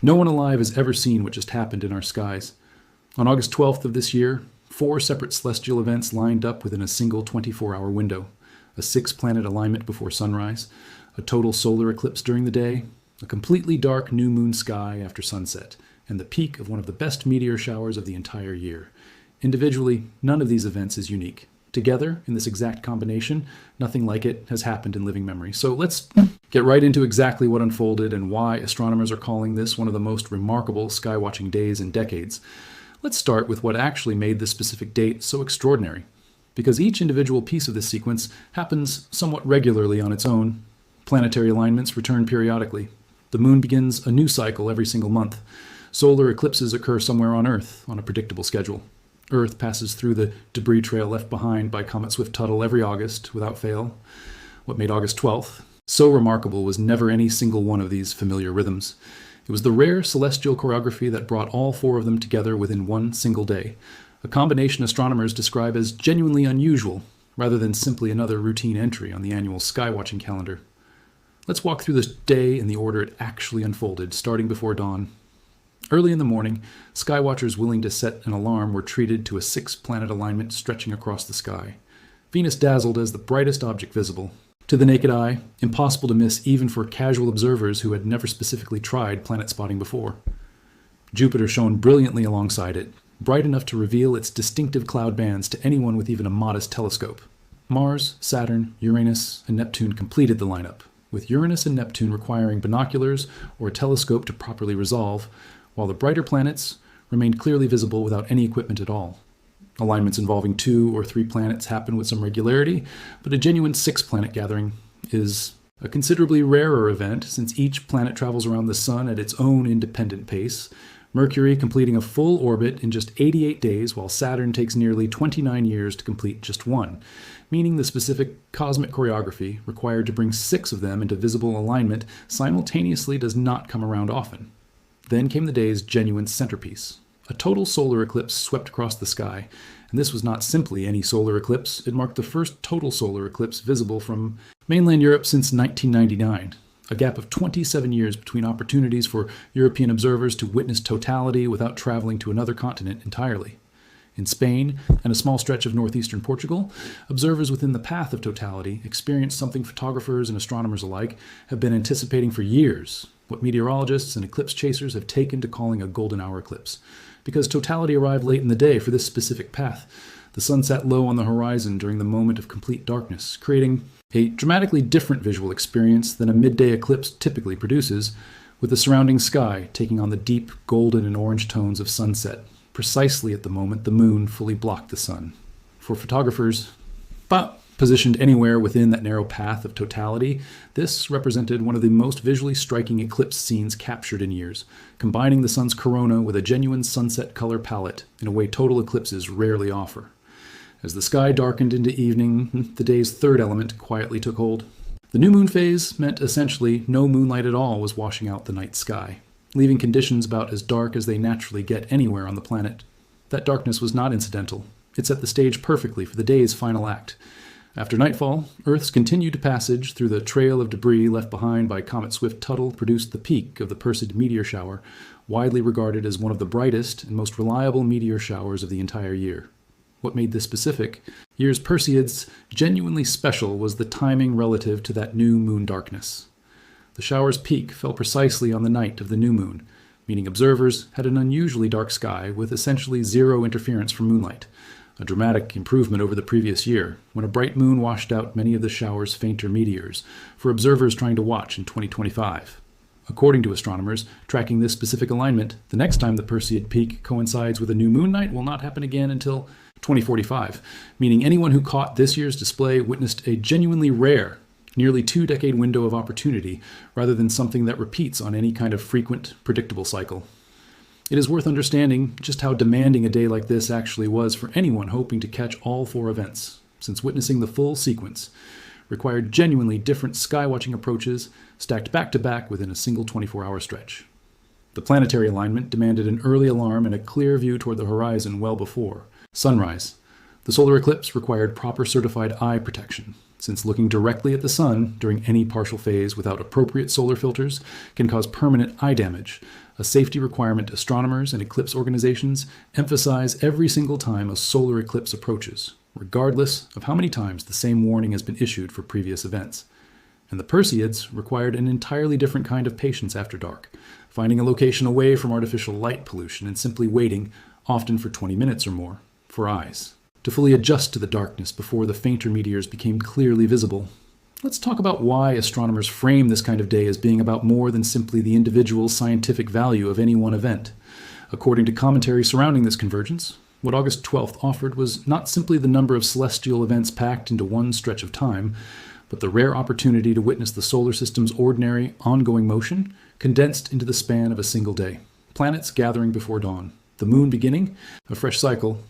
No one alive has ever seen what just happened in our skies. On August 12th of this year, 4 separate celestial events lined up within a single 24-hour window. A 6-planet alignment before sunrise, a total solar eclipse during the day, a completely dark new moon sky after sunset, and the peak of one of the best meteor showers of the entire year. Individually, none of these events is unique. Together, in this exact combination, nothing like it has happened in living memory. So let's get right into exactly what unfolded and why astronomers are calling this one of the most remarkable skywatching days in decades. Let's start with what actually made this specific date so extraordinary. Because each individual piece of this sequence happens somewhat regularly on its own. Planetary alignments return periodically. The moon begins a new cycle every single month. Solar eclipses occur somewhere on Earth on a predictable schedule. Earth passes through the debris trail left behind by Comet Swift-Tuttle every August, without fail. What made August 12th so remarkable was never any single one of these familiar rhythms. It was the rare celestial choreography that brought all 4 of them together within one single day, a combination astronomers describe as genuinely unusual, rather than simply another routine entry on the annual skywatching calendar. Let's walk through this day in the order it actually unfolded, starting before dawn. Early in the morning, skywatchers willing to set an alarm were treated to a 6-planet alignment stretching across the sky. Venus dazzled as the brightest object visible. To the naked eye, impossible to miss even for casual observers who had never specifically tried planet spotting before. Jupiter shone brilliantly alongside it, bright enough to reveal its distinctive cloud bands to anyone with even a modest telescope. Mars, Saturn, Uranus, and Neptune completed the lineup, with Uranus and Neptune requiring binoculars or a telescope to properly resolve, while the brighter planets remained clearly visible without any equipment at all. Alignments involving 2 or 3 planets happen with some regularity, but a genuine 6-planet gathering is a considerably rarer event since each planet travels around the Sun at its own independent pace, Mercury completing a full orbit in just 88 days, while Saturn takes nearly 29 years to complete just one, meaning the specific cosmic choreography required to bring 6 of them into visible alignment simultaneously does not come around often. Then came the day's genuine centerpiece. A total solar eclipse swept across the sky, and this was not simply any solar eclipse. It marked the first total solar eclipse visible from mainland Europe since 1999, a gap of 27 years between opportunities for European observers to witness totality without traveling to another continent entirely. In Spain and a small stretch of northeastern Portugal, observers within the path of totality experienced something photographers and astronomers alike have been anticipating for years, what meteorologists and eclipse chasers have taken to calling a golden hour eclipse. Because totality arrived late in the day for this specific path, the sun sat low on the horizon during the moment of complete darkness, creating a dramatically different visual experience than a midday eclipse typically produces, with the surrounding sky taking on the deep golden and orange tones of sunset, precisely at the moment the moon fully blocked the sun. For photographers, positioned anywhere within that narrow path of totality, this represented one of the most visually striking eclipse scenes captured in years, combining the sun's corona with a genuine sunset color palette in a way total eclipses rarely offer. As the sky darkened into evening, the day's third element quietly took hold. The new moon phase meant essentially no moonlight at all was washing out the night sky, leaving conditions about as dark as they naturally get anywhere on the planet. That darkness was not incidental. It set the stage perfectly for the day's final act. After nightfall, Earth's continued passage through the trail of debris left behind by Comet Swift-Tuttle produced the peak of the Perseid meteor shower, widely regarded as one of the brightest and most reliable meteor showers of the entire year. What made this specific, year's Perseids genuinely special, was the timing relative to that new moon darkness. The shower's peak fell precisely on the night of the new moon, meaning observers had an unusually dark sky with essentially zero interference from moonlight, a dramatic improvement over the previous year, when a bright moon washed out many of the shower's fainter meteors, for observers trying to watch in 2025. According to astronomers tracking this specific alignment, the next time the Perseid peak coincides with a new moon night will not happen again until 2045, meaning anyone who caught this year's display witnessed a genuinely rare, nearly 2-decade window of opportunity, rather than something that repeats on any kind of frequent, predictable cycle. It is worth understanding just how demanding a day like this actually was for anyone hoping to catch all 4 events, since witnessing the full sequence required genuinely different skywatching approaches stacked back-to-back within a single 24-hour stretch. The planetary alignment demanded an early alarm and a clear view toward the horizon well before sunrise. The solar eclipse required proper certified eye protection, since looking directly at the sun during any partial phase without appropriate solar filters can cause permanent eye damage, a safety requirement astronomers and eclipse organizations emphasize every single time a solar eclipse approaches, regardless of how many times the same warning has been issued for previous events. And the Perseids required an entirely different kind of patience after dark, finding a location away from artificial light pollution and simply waiting, often for 20 minutes or more, for eyes to fully adjust to the darkness before the fainter meteors became clearly visible. Let's talk about why astronomers frame this kind of day as being about more than simply the individual scientific value of any one event. According to commentary surrounding this convergence, what August 12th offered was not simply the number of celestial events packed into one stretch of time, but the rare opportunity to witness the solar system's ordinary, ongoing motion condensed into the span of a single day. Planets gathering before dawn, the moon beginning a fresh cycle,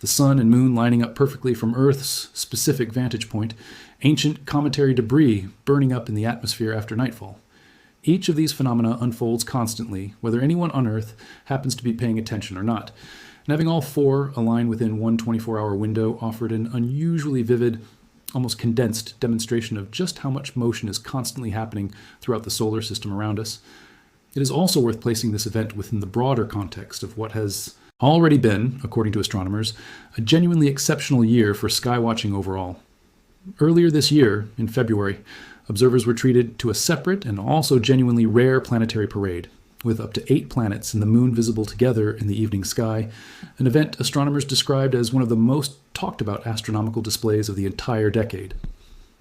the sun and moon lining up perfectly from Earth's specific vantage point, ancient cometary debris burning up in the atmosphere after nightfall. Each of these phenomena unfolds constantly, whether anyone on Earth happens to be paying attention or not. And having all four align within one 24-hour window offered an unusually vivid, almost condensed demonstration of just how much motion is constantly happening throughout the solar system around us. It is also worth placing this event within the broader context of what has already been, according to astronomers, a genuinely exceptional year for skywatching overall. Earlier this year, in February, observers were treated to a separate and also genuinely rare planetary parade, with up to 8 planets and the moon visible together in the evening sky, an event astronomers described as one of the most talked about astronomical displays of the entire decade.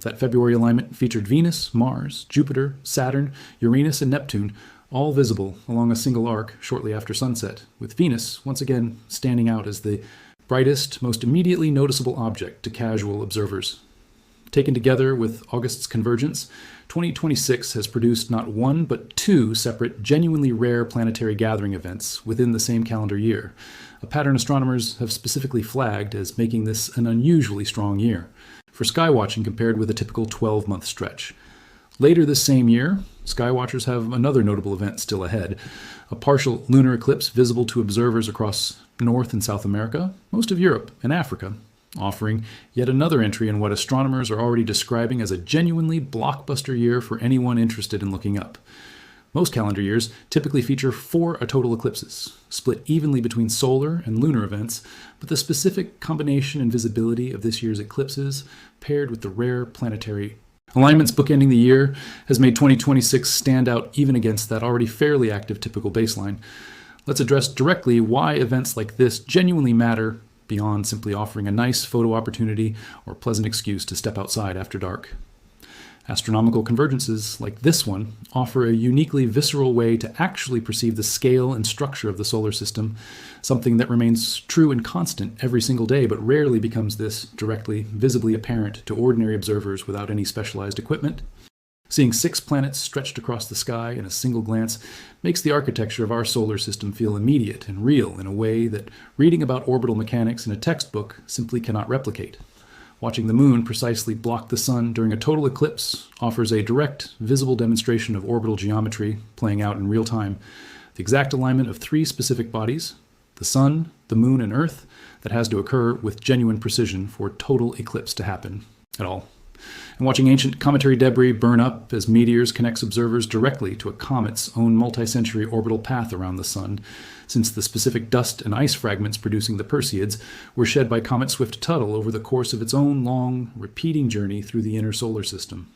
That February alignment featured Venus, Mars, Jupiter, Saturn, Uranus, and Neptune, all visible along a single arc shortly after sunset, with Venus once again standing out as the brightest, most immediately noticeable object to casual observers. Taken together with August's convergence, 2026 has produced not one but 2 separate, genuinely rare planetary gathering events within the same calendar year, a pattern astronomers have specifically flagged as making this an unusually strong year for skywatching compared with a typical 12-month stretch. Later this same year, skywatchers have another notable event still ahead, a partial lunar eclipse visible to observers across North and South America, most of Europe, and Africa, offering yet another entry in what astronomers are already describing as a genuinely blockbuster year for anyone interested in looking up. Most calendar years typically feature 4 total eclipses, split evenly between solar and lunar events, but the specific combination and visibility of this year's eclipses, paired with the rare planetary alignments bookending the year, has made 2026 stand out even against that already fairly active typical baseline. Let's address directly why events like this genuinely matter beyond simply offering a nice photo opportunity or pleasant excuse to step outside after dark. Astronomical convergences like this one offer a uniquely visceral way to actually perceive the scale and structure of the solar system, something that remains true and constant every single day but rarely becomes this directly, visibly apparent to ordinary observers without any specialized equipment. Seeing 6 planets stretched across the sky in a single glance makes the architecture of our solar system feel immediate and real in a way that reading about orbital mechanics in a textbook simply cannot replicate. Watching the moon precisely block the sun during a total eclipse offers a direct, visible demonstration of orbital geometry playing out in real time, the exact alignment of 3 specific bodies, the sun, the moon, and Earth, that has to occur with genuine precision for total eclipse to happen at all. And watching ancient cometary debris burn up as meteors connects observers directly to a comet's own multi-century orbital path around the sun, since the specific dust and ice fragments producing the Perseids were shed by Comet Swift-Tuttle over the course of its own long, repeating journey through the inner solar system.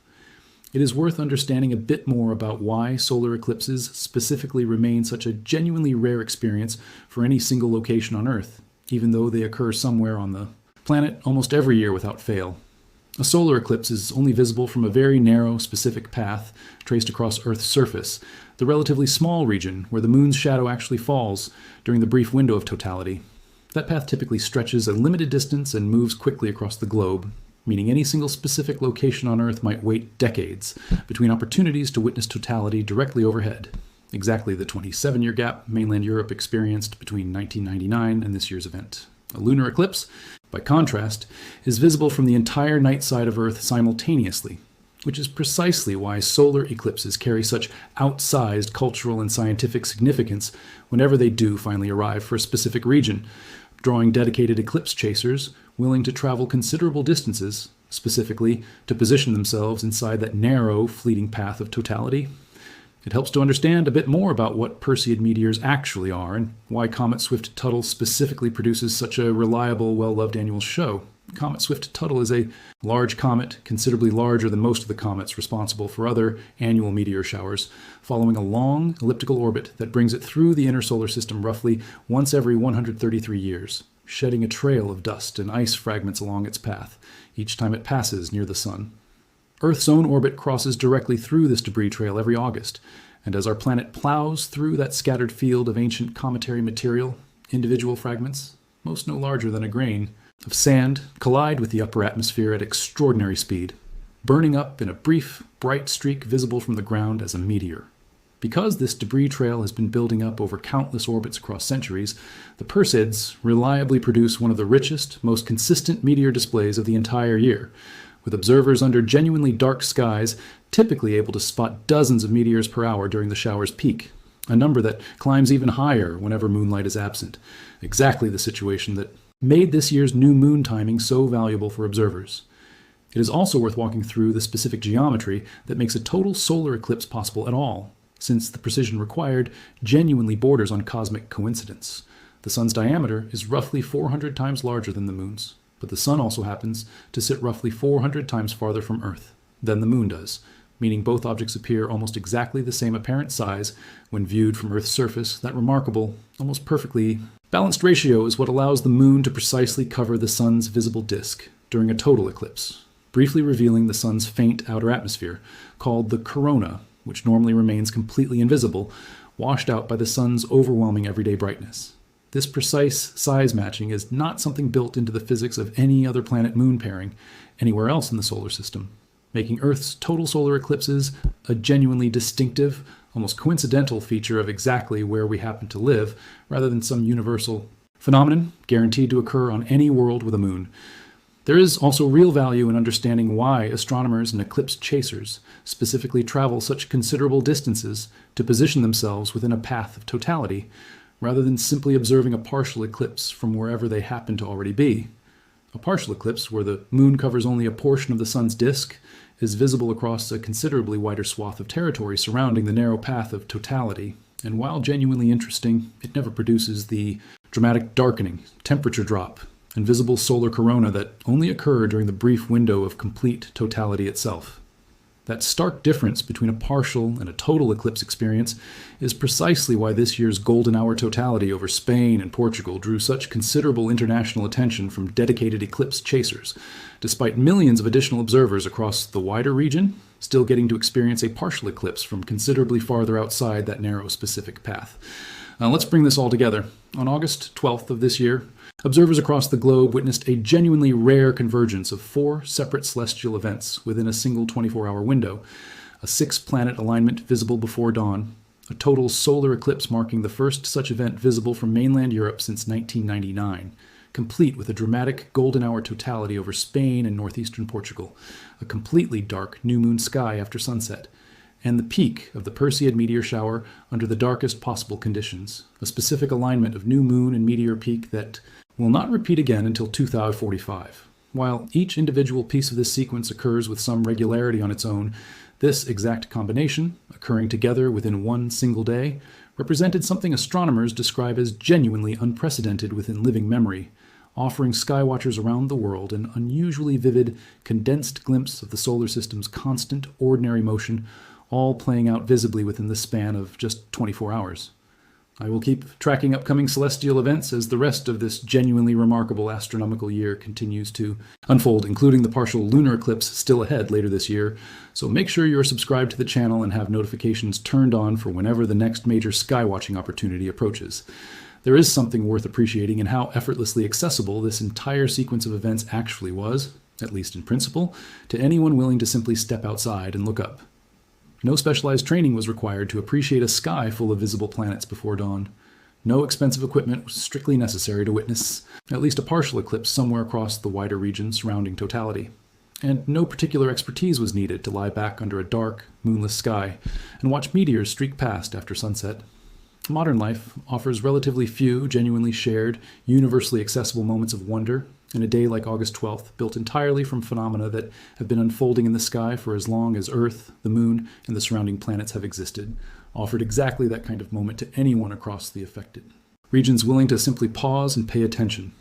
It is worth understanding a bit more about why solar eclipses specifically remain such a genuinely rare experience for any single location on Earth, even though they occur somewhere on the planet almost every year without fail. A solar eclipse is only visible from a very narrow, specific path traced across Earth's surface, the relatively small region where the moon's shadow actually falls during the brief window of totality. That path typically stretches a limited distance and moves quickly across the globe, meaning any single specific location on Earth might wait decades between opportunities to witness totality directly overhead, exactly the 27-year gap mainland Europe experienced between 1999 and this year's event. A lunar eclipse, by contrast, is visible from the entire night side of Earth simultaneously, which is precisely why solar eclipses carry such outsized cultural and scientific significance whenever they do finally arrive for a specific region, drawing dedicated eclipse chasers willing to travel considerable distances, specifically to position themselves inside that narrow, fleeting path of totality. It helps to understand a bit more about what Perseid meteors actually are and why Comet Swift-Tuttle specifically produces such a reliable, well-loved annual show. Comet Swift-Tuttle is a large comet, considerably larger than most of the comets responsible for other annual meteor showers, following a long elliptical orbit that brings it through the inner solar system roughly once every 133 years, shedding a trail of dust and ice fragments along its path each time it passes near the Sun. Earth's own orbit crosses directly through this debris trail every August, and as our planet plows through that scattered field of ancient cometary material, individual fragments, most no larger than a grain, of sand collide with the upper atmosphere at extraordinary speed, burning up in a brief, bright streak visible from the ground as a meteor. Because this debris trail has been building up over countless orbits across centuries, the Perseids reliably produce one of the richest, most consistent meteor displays of the entire year, with observers under genuinely dark skies typically able to spot dozens of meteors per hour during the shower's peak, a number that climbs even higher whenever moonlight is absent, exactly the situation that made this year's new moon timing so valuable for observers. It is also worth walking through the specific geometry that makes a total solar eclipse possible at all, since the precision required genuinely borders on cosmic coincidence. The Sun's diameter is roughly 400 times larger than the Moon's, but the Sun also happens to sit roughly 400 times farther from Earth than the Moon does, meaning both objects appear almost exactly the same apparent size when viewed from Earth's surface. That remarkable, almost perfectly balanced ratio is what allows the Moon to precisely cover the Sun's visible disk during a total eclipse, briefly revealing the Sun's faint outer atmosphere, called the corona, which normally remains completely invisible, washed out by the Sun's overwhelming everyday brightness. This precise size matching is not something built into the physics of any other planet-moon pairing anywhere else in the solar system, making Earth's total solar eclipses a genuinely distinctive, almost coincidental feature of exactly where we happen to live, rather than some universal phenomenon guaranteed to occur on any world with a moon. There is also real value in understanding why astronomers and eclipse chasers specifically travel such considerable distances to position themselves within a path of totality, rather than simply observing a partial eclipse from wherever they happen to already be. A partial eclipse, where the moon covers only a portion of the Sun's disk, is visible across a considerably wider swath of territory surrounding the narrow path of totality, and while genuinely interesting, it never produces the dramatic darkening, temperature drop, and visible solar corona that only occur during the brief window of complete totality itself. That stark difference between a partial and a total eclipse experience is precisely why this year's golden hour totality over Spain and Portugal drew such considerable international attention from dedicated eclipse chasers, despite millions of additional observers across the wider region still getting to experience a partial eclipse from considerably farther outside that narrow specific path. Now let's bring this all together. On August 12th of this year, observers across the globe witnessed a genuinely rare convergence of 4 separate celestial events within a single 24-hour window: a 6-planet alignment visible before dawn, a total solar eclipse marking the first such event visible from mainland Europe since 1999, complete with a dramatic golden hour totality over Spain and northeastern Portugal, a completely dark new moon sky after sunset, and the peak of the Perseid meteor shower under the darkest possible conditions, a specific alignment of new moon and meteor peak that will not repeat again until 2045. While each individual piece of this sequence occurs with some regularity on its own, this exact combination, occurring together within one single day, represented something astronomers describe as genuinely unprecedented within living memory, offering skywatchers around the world an unusually vivid, condensed glimpse of the solar system's constant, ordinary motion, all playing out visibly within the span of just 24 hours. I will keep tracking upcoming celestial events as the rest of this genuinely remarkable astronomical year continues to unfold, including the partial lunar eclipse still ahead later this year, so make sure you're subscribed to the channel and have notifications turned on for whenever the next major skywatching opportunity approaches. There is something worth appreciating in how effortlessly accessible this entire sequence of events actually was, at least in principle, to anyone willing to simply step outside and look up. No specialized training was required to appreciate a sky full of visible planets before dawn. No expensive equipment was strictly necessary to witness at least a partial eclipse somewhere across the wider region surrounding totality. And no particular expertise was needed to lie back under a dark, moonless sky and watch meteors streak past after sunset. Modern life offers relatively few genuinely shared, universally accessible moments of wonder, In a day like August 12th, built entirely from phenomena that have been unfolding in the sky for as long as Earth, the Moon, and the surrounding planets have existed, offered exactly that kind of moment to anyone across the affected. Regions willing to simply pause and pay attention.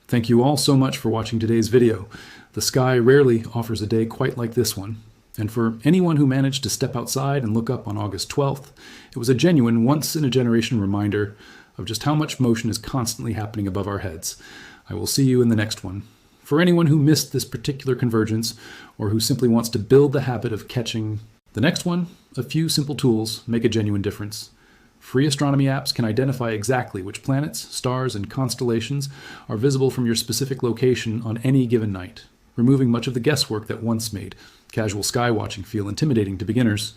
Thank you all so much for watching today's video. The sky rarely offers a day quite like this one. And for anyone who managed to step outside and look up on August 12th, it was a genuine once-in-a-generation reminder of just how much motion is constantly happening above our heads. I will see you in the next one. For anyone who missed this particular convergence, or who simply wants to build the habit of catching the next one, a few simple tools make a genuine difference. Free astronomy apps can identify exactly which planets, stars, and constellations are visible from your specific location on any given night, removing much of the guesswork that once made casual sky watching feel intimidating to beginners.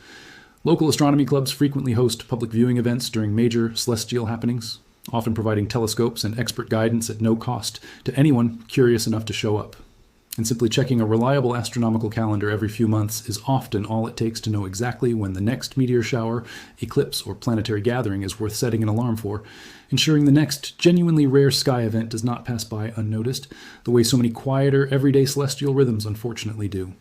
Local astronomy clubs frequently host public viewing events during major celestial happenings, often providing telescopes and expert guidance at no cost to anyone curious enough to show up. And simply checking a reliable astronomical calendar every few months is often all it takes to know exactly when the next meteor shower, eclipse, or planetary gathering is worth setting an alarm for, ensuring the next genuinely rare sky event does not pass by unnoticed, the way so many quieter, everyday celestial rhythms unfortunately do.